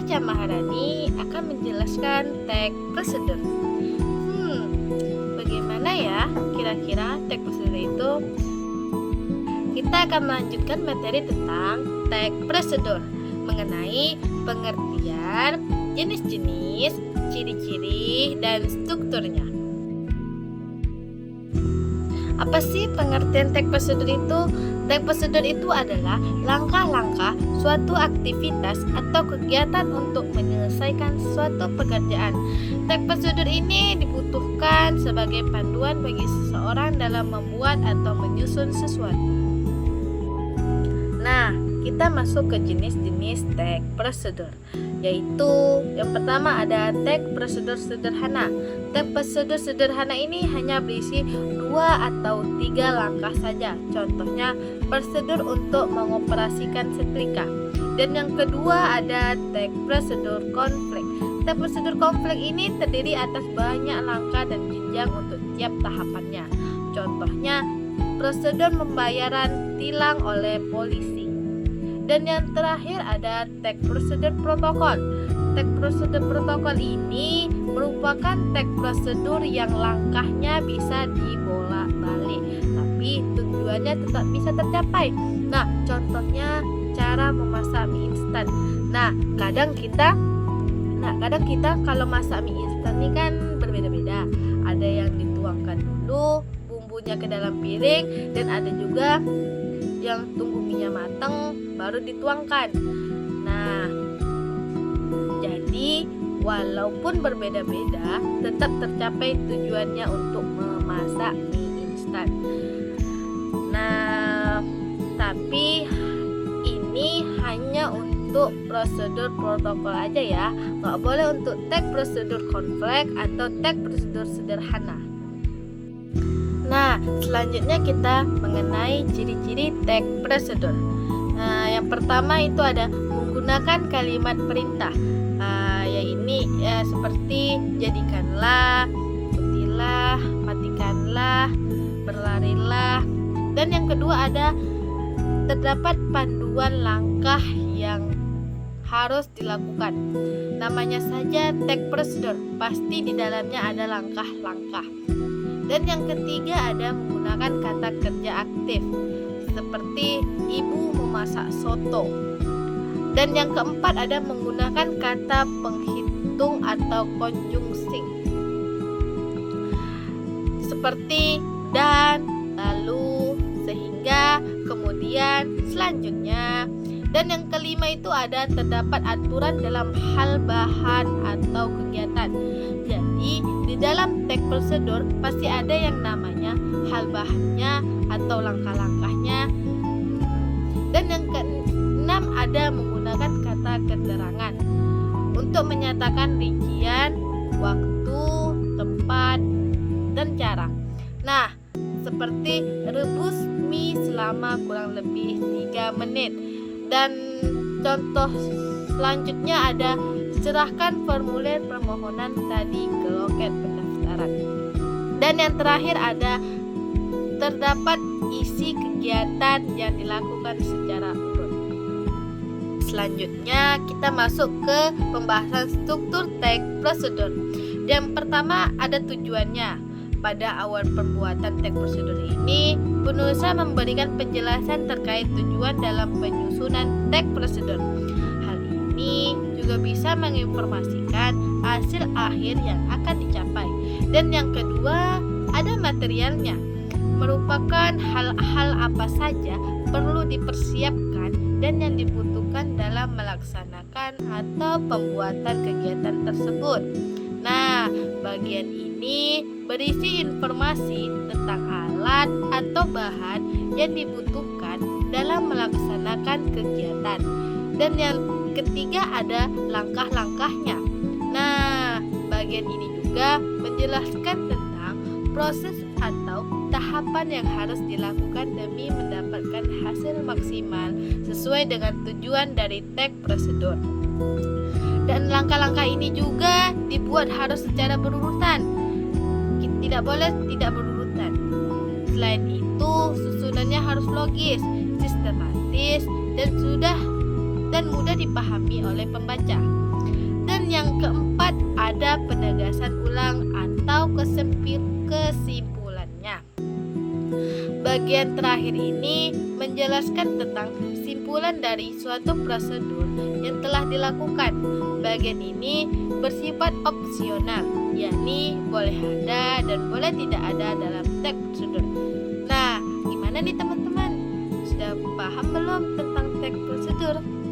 Caca Maharani akan menjelaskan teks prosedur. Bagaimana ya kira-kira teks prosedur itu? Kita akan melanjutkan materi tentang teks prosedur mengenai pengertian, jenis-jenis, ciri-ciri, dan strukturnya. Apa sih pengertian teks prosedur itu? Teks prosedur itu adalah langkah-langkah suatu aktivitas atau kegiatan untuk menyelesaikan suatu pekerjaan. Teks prosedur ini dibutuhkan sebagai panduan bagi seseorang dalam membuat atau menyusun sesuatu. Nah, kita masuk ke jenis-jenis teks prosedur, yaitu yang pertama ada teks prosedur sederhana. Teks prosedur sederhana ini hanya berisi 2 atau 3 langkah saja. Contohnya prosedur untuk mengoperasikan setrika. Dan yang kedua ada teks prosedur konflik. Teks prosedur konflik ini terdiri atas banyak langkah dan jenjang untuk tiap tahapannya. Contohnya prosedur pembayaran tilang oleh polisi. Dan yang terakhir ada teks prosedur protokol. Teks prosedur protokol ini merupakan teks prosedur yang langkahnya bisa dibolak-balik, tapi tujuannya tetap bisa tercapai. Nah, contohnya cara memasak mie instan. Kadang kita kalau masak mie instan ini kan berbeda-beda. Ada yang dituangkan dulu bumbunya ke dalam piring, dan ada juga yang tunggu minyak matang baru dituangkan. Nah, jadi walaupun berbeda-beda, tetap tercapai tujuannya untuk memasak mie instan. Nah, tapi ini hanya untuk prosedur protokol aja ya, nggak boleh untuk teks prosedur konflik atau teks prosedur sederhana. Nah, selanjutnya kita mengenai ciri-ciri teks prosedur. Yang pertama itu ada menggunakan kalimat perintah. Seperti jadikanlah, ikutilah, matikanlah, berlarilah. Dan yang kedua ada terdapat panduan langkah yang harus dilakukan. Namanya saja teks prosedur, pasti di dalamnya ada langkah-langkah. Dan yang ketiga ada menggunakan kata kerja aktif, seperti ibu memasak soto. Dan yang keempat ada menggunakan kata penghitung atau konjungsi, seperti dan, lalu, sehingga, kemudian, selanjutnya. Dan yang kelima itu ada terdapat aturan dalam hal bahan atau kegiatan. Jadi di dalam teks prosedur pasti ada yang namanya hal bahannya atau langkah-langkahnya. Dan yang keenam ada menggunakan kata keterangan untuk menyatakan rincian, waktu, tempat, dan cara. Nah, seperti rebus mie selama kurang lebih 3 menit. Dan contoh selanjutnya ada serahkan formulir permohonan tadi ke loket pendaftaran. Dan yang terakhir ada terdapat isi kegiatan yang dilakukan secara urut. Selanjutnya kita masuk ke pembahasan struktur teks prosedur. Yang pertama ada tujuannya. Pada awal pembuatan teks prosedur ini, penulis memberikan penjelasan terkait tujuan dalam penyusunan teks prosedur. Hal ini juga bisa menginformasikan hasil akhir yang akan dicapai. Dan yang kedua, ada materialnya, merupakan hal-hal apa saja perlu dipersiapkan dan yang dibutuhkan dalam melaksanakan atau pembuatan kegiatan tersebut. Nah, bagian ini berisi informasi tentang alat atau bahan yang dibutuhkan dalam melaksanakan kegiatan. Dan yang ketiga ada langkah-langkahnya. Nah, bagian ini juga menjelaskan tentang proses atau tahapan yang harus dilakukan demi mendapatkan hasil maksimal sesuai dengan tujuan dari teks prosedur. Dan langkah-langkah ini juga dibuat harus secara berurutan, tidak boleh tidak berurutan. Selain itu, susunannya harus logis, sistematis, dan mudah dipahami oleh pembaca. Dan yang keempat, ada penegasan ulang atau kesimpulannya. Bagian terakhir ini menjelaskan tentang kesimpulan dari suatu prosedur yang telah dilakukan. Bagian ini bersifat opsional, yakni boleh ada dan boleh tidak ada dalam teks prosedur. Nah, gimana nih teman-teman? Sudah paham belum tentang teks prosedur?